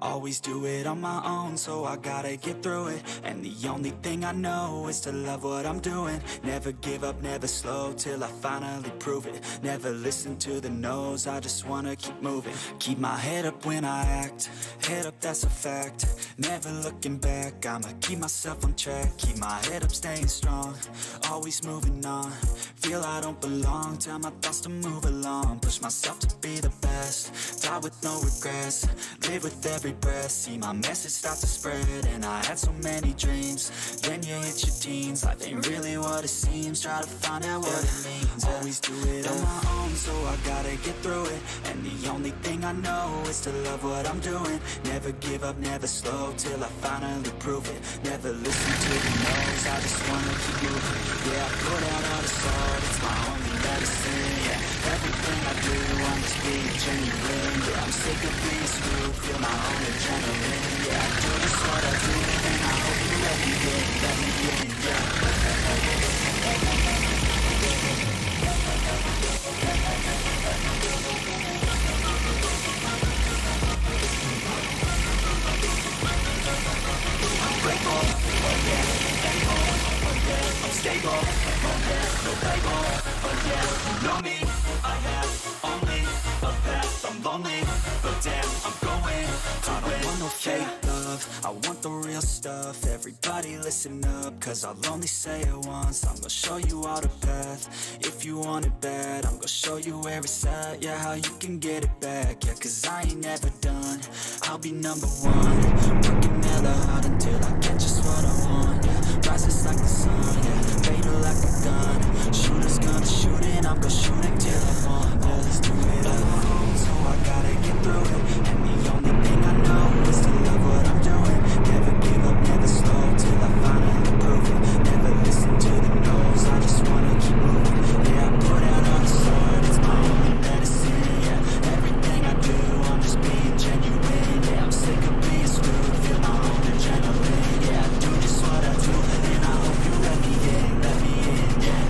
Always do it on my own, so I gotta get through it. And the only thing I know is to love what I'm doing. Never give up, never slow, till I finally prove it. Never listen to the no's, I just wanna keep moving. Keep my head up when I act, head up, that's a fact. Never looking back, I'ma keep myself on track. Keep my head up, staying strong, always moving on. Feel I don't belong, tell my thoughts to move along. Push myself to be the best, die with no regrets. Live with every breath, see my message start to spread. And I had so many dreams, then you hit your teens. Life ain't really what it seems, try to find out what it means. Always do it on my own, so I gotta get through it. And the only thing I know is to love what I'm doing. Never give up, never slow, till I finally prove it. Never listen to the no's, I just wanna keep moving. Yeah, I put out all the salt, it's my only medicine. Yeah, everything I do, I'm just being genuine. Yeah, I'm sick of being screwed, feel my own adrenaline. Yeah, I do just what I do, and I hope you let me in, yeah. I'm grateful, oh yeah, able, oh yeah, I'm stable, oh yeah, no label, oh yeah, you know me, I have only a path, I'm lonely, but damn, I'm going to I don't want no fake love, I want the real stuff. Everybody listen up, cause I'll only say it once. I'm gonna show you all the path, if you want it bad. I'm gonna show you where it's at, yeah, how you can get it back. Yeah, cause I ain't never done, I'll be number one. Working hella hard until I get just what I want. Yeah, rises like the sun, yeah, fatal like a gun. Shooters gonna shoot and I'm gonna shoot until I want. Always do it on my own, so I gotta get through it. And the only thing I know is to love what I'm doing. Never give up, never slow, till I finally prove it. Never listen to the no's, I just wanna keep moving. Yeah, I put out all the sword, it's my only medicine. Yeah, everything I do, I'm just being genuine. Yeah, I'm sick of being screwed, feel my own adrenaline. Yeah, I do just what I do, and I hope you let me in, yeah.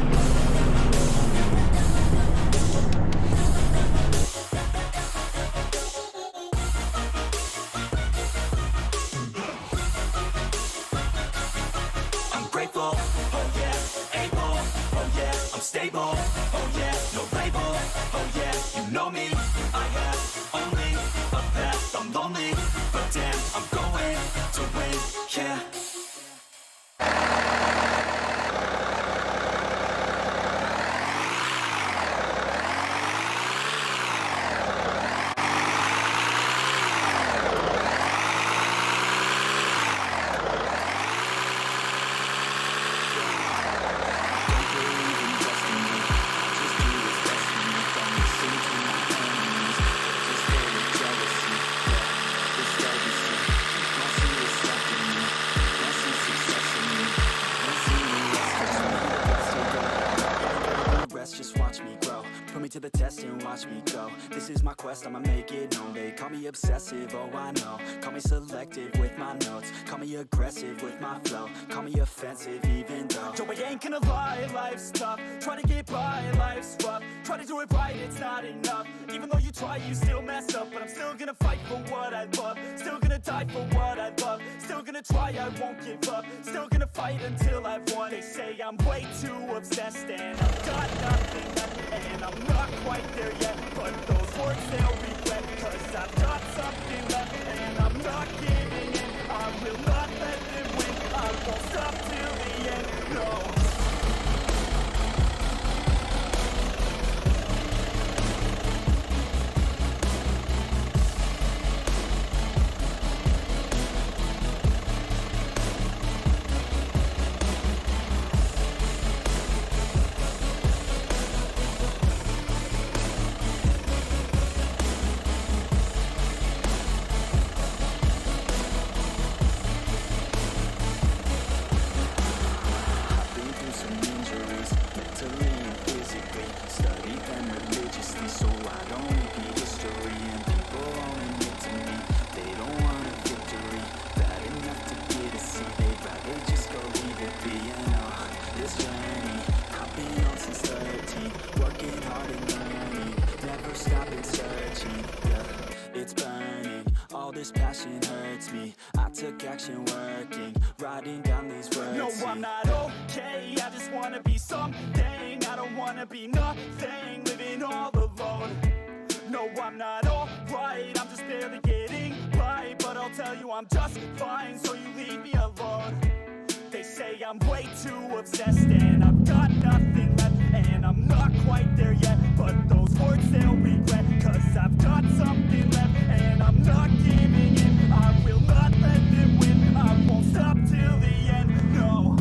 I'm grateful, oh yeah, able, oh yeah, I'm stable, oh yeah, no label, oh yeah, you know me, I have only a path, I'm lonely, but damn, I'm going to win, yeah. Just watch me grow, put me to the test and watch me go. This is my quest, I'ma make it known. They call me obsessive, oh I know. Call me selective with my notes, call me aggressive with my flow. Call me offensive even though Joe, I ain't gonna lie, life's tough. Try to get by, life's rough. Try to do it right, it's not enough. Even though you try, you still mess up. But I'm still gonna fight for what I love. Still gonna die for what I love. Still gonna try, I won't give up. Still gonna fight until I've won. They say I'm way too obsessed and I've got nothing left. And I'm not quite there yet, but those words they'll regret. Cause I've got something left and I'm not giving in. I will not let them win, I won't stop till the end, no. this passion hurts me. I took action working, writing down these words. No, I'm not okay, I just wanna be something. I don't wanna be nothing, living all alone. No, I'm not alright, I'm just barely getting by. But I'll tell you I'm just fine, so you leave me alone. They say I'm way too obsessed and I've got nothing left. And I'm not quite there yet, but those words they'll regret. Cause I've got something left and I'm not giving in. I will not let them win, I won't stop till the end, no.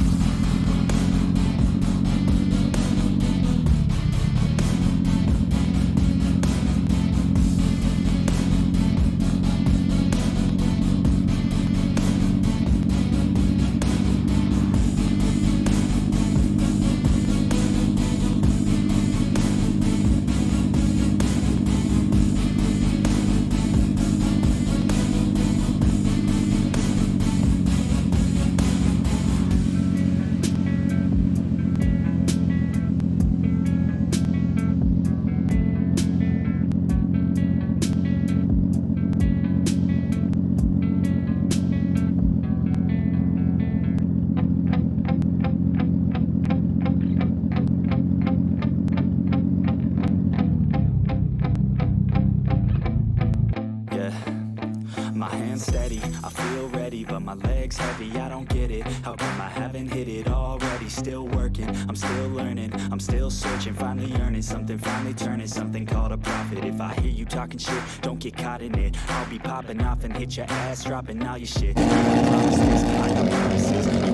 Steady, I feel ready, but my legs heavy, I don't get it. How come I haven't hit it already? Still working, I'm still learning, I'm still searching, finally earning something, finally turning something called a profit. If I hear you talking shit, don't get caught in it. I'll be popping off and hit your ass, dropping all your shit. I got promises, you